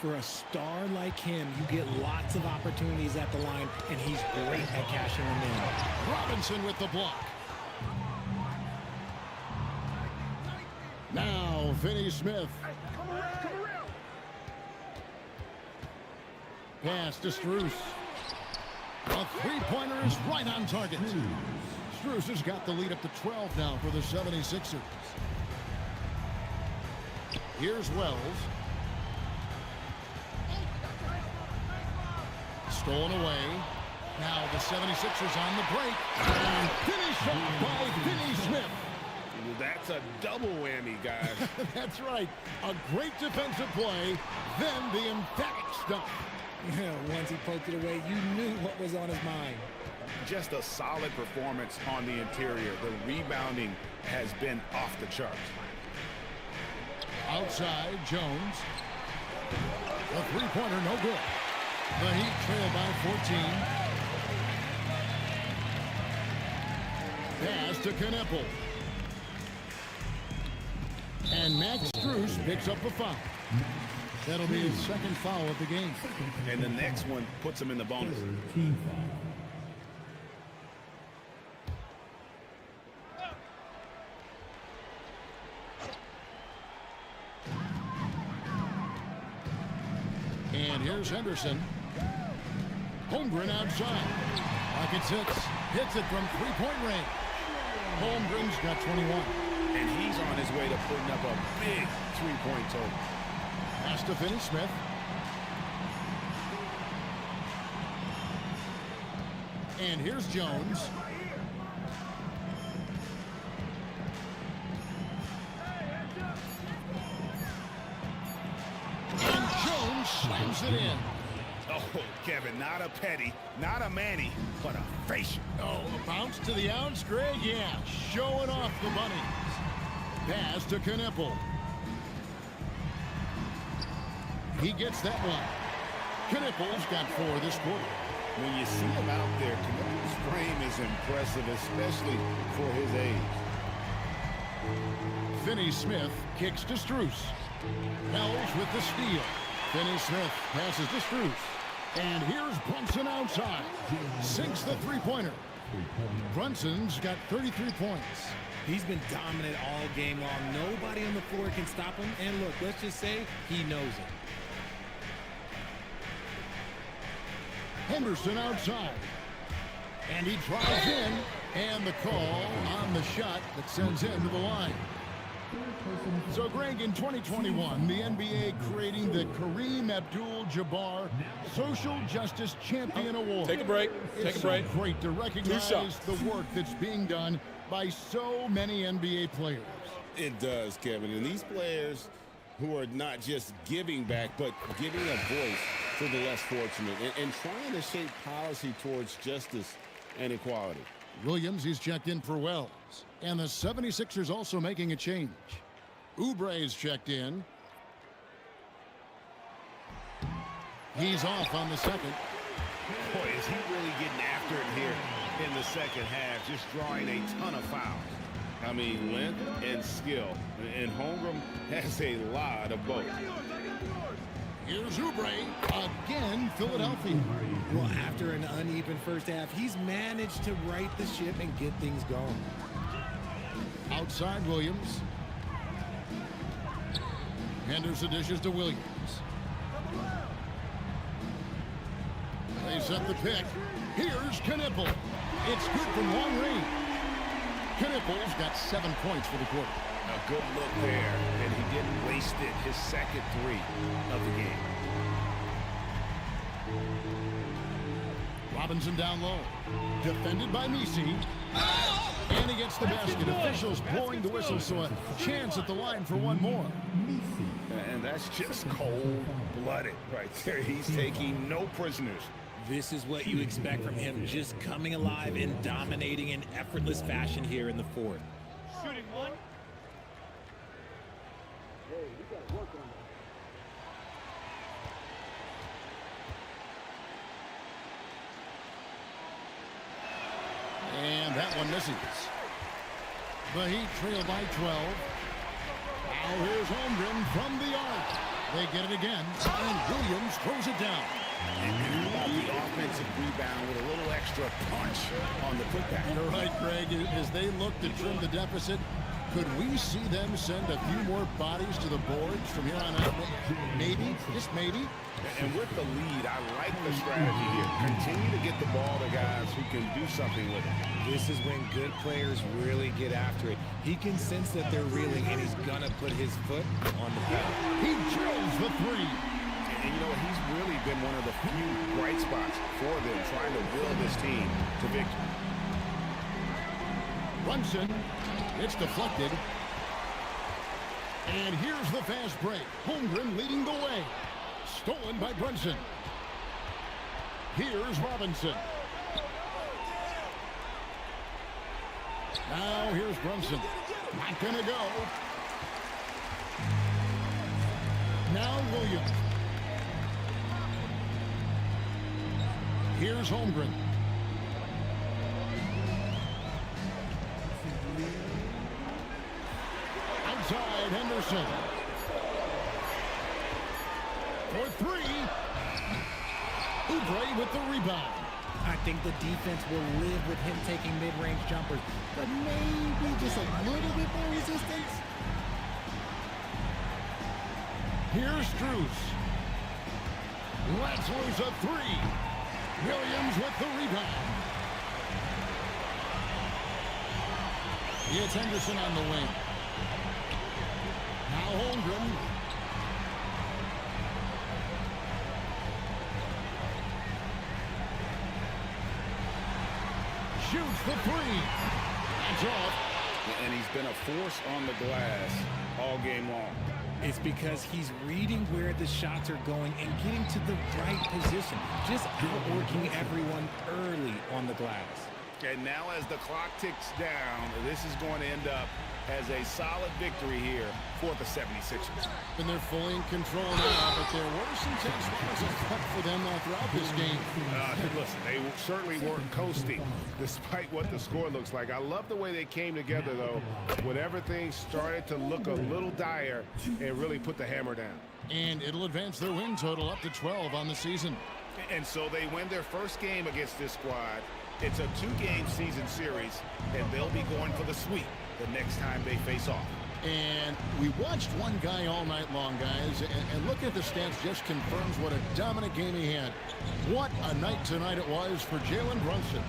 For a star like him, you get lots of opportunities at the line, and he's great at cashing them in. Robinson with the block. Now Finney Smith. Pass to Strus. A three-pointer is right on target. Strus has got the lead up to 12 now for the 76ers. Here's Wells. Stolen away. Now the 76ers on the break. And finished off by Finney Smith. That's a double whammy, guys. That's right. A great defensive play, then the emphatic stop. Once he poked it away, you knew what was on his mind. Just a solid performance on the interior. The rebounding has been off the charts. Outside, Jones. A three-pointer, no good. The Heat trail by 14. Pass to Knipple. And Max Strus picks up the foul. That'll be his second foul of the game. And the next one puts him in the bonus. Team foul. And here's Henderson. Holmgren outside. Rockets hits it from three-point range. Holmgren's got 21. And he's on his way to putting up a big three-point total. Pass to Finney Smith. And here's Jones. And Jones slams it in. Oh, Kevin, not a petty, not a Manny, but a facial. Oh, a bounce to the outs, Greg? Yeah, showing off the bunnies. Pass to Knipple. He gets that one. Knipple's got 4 this quarter. When you see him out there, Knipple's frame is impressive, especially for his age. Finney Smith kicks to Strus. Wells with the steal. Finney Smith passes to Strus. And here's Brunson outside. Sinks the three-pointer. Brunson's got 33 points. He's been dominant all game long. Nobody on the floor can stop him. And look, let's just say he knows it. Henderson outside. And he drives in. And the call on the shot that sends him to the line. So, Greg, in 2021, the NBA creating the Kareem Abdul-Jabbar Social Justice Champion Award. Take a break. It's Take a break. so great to recognize the work that's being done by so many NBA players. It does, Kevin. And these players who are not just giving back, but giving a voice to the less fortunate and trying to shape policy towards justice and equality. Williams, he's checked in for Wells. And the 76ers also making a change. Oubre's checked in. He's off on the second. Boy, is he really getting after it here in the second half, just drawing a ton of fouls. I mean, length and skill. And Holmgren has a lot of both. Here's Oubre. Again, Philadelphia. Well, after an uneven first half, he's managed to right the ship and get things going. Outside Williams. Henderson dishes to Williams. They set the pick. Here's Knipple. It's good from long range. Knipple's got 7 points for the quarter. A good look there, and he didn't waste it. His second three of the game. Robinson down low. Defended by Misi. And he gets the basket. Officials blowing the whistle, so a chance at the line for one more. And that's just cold-blooded right there. He's taking no prisoners. This is what you expect from him, just coming alive and dominating in effortless fashion here in the fourth. Shooting one. And that one misses. The Heat trail by 12. Now here's Holmgren from the arc. They get it again, and Williams throws it down. And how about the offensive rebound with a little extra punch on the putback? You're right, Greg. As they look to trim the deficit, could we see them send a few more bodies to the boards from here on out? Maybe, just maybe. And with the lead, I like the strategy here. Continue to get the ball to guys who can do something with it. This is when good players really get after it. He can sense that they're reeling, and he's going to put his foot on the pedal. He drills the three. And you know what? He's really been one of the few bright spots for them, trying to will this team to victory. Brunson, it's deflected. And here's the fast break. Holmgren leading the way. Stolen by Brunson. Here's Robinson. Now here's Brunson. Not gonna go. Now Williams. Here's Holmgren. Outside Henderson. For three. Oubre with the rebound. I think the defense will live with him taking mid-range jumpers, but maybe just a little bit more resistance. Here's Strus. Lets loose a three. Williams with the rebound. It's Henderson on the wing. Now Holmgren. Shoots the three. That's off. And he's been a force on the glass all game long. It's because he's reading where the shots are going and getting to the right position. Just outworking everyone early on the glass. And now as the clock ticks down, this is going to end up as a solid victory here for the 76ers. And they're fully in control now, but there were some tense moments for them throughout this game. Listen, they certainly weren't coasting despite what the score looks like. I love the way they came together, though, when everything started to look a little dire and really put the hammer down. And it'll advance their win total up to 12 on the season. And so they win their first game against this squad. It's a two-game season series, and they'll be going for the sweep the next time they face off. And we watched one guy all night long, guys, and look at the stats just confirms what a dominant game he had. What a night tonight it was for Jalen Brunson.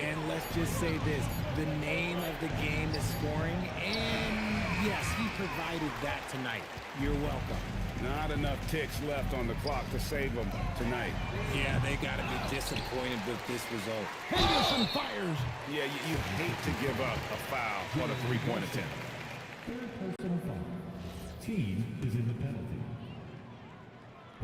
And let's just say this, the name of the game is scoring, and yes, he provided that tonight. You're welcome. Not enough ticks left on the clock to save them tonight. Yeah, they got to be disappointed with this result. Henderson fires. Yeah, you hate to give up a foul on a three-point attempt. Third personal foul. Team is in the penalty.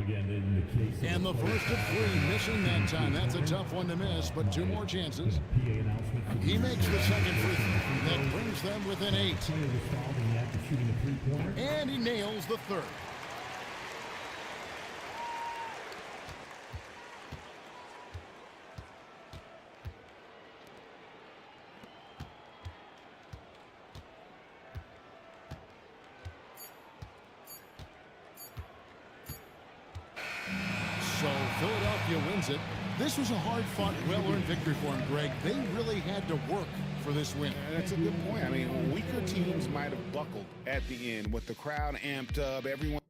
again in the case of And the first of three, missing that time. That's a tough one to miss, but two more chances. PA announcement. He makes the second free throw. That brings them within 8. Player was fouled in the act of shooting a three-pointer. And he nails the third. So Philadelphia wins it. This was a hard-fought, well-earned victory for them, Greg. They really had to work for this win. Yeah, that's a good point. I mean, weaker teams might have buckled at the end with the crowd amped up, everyone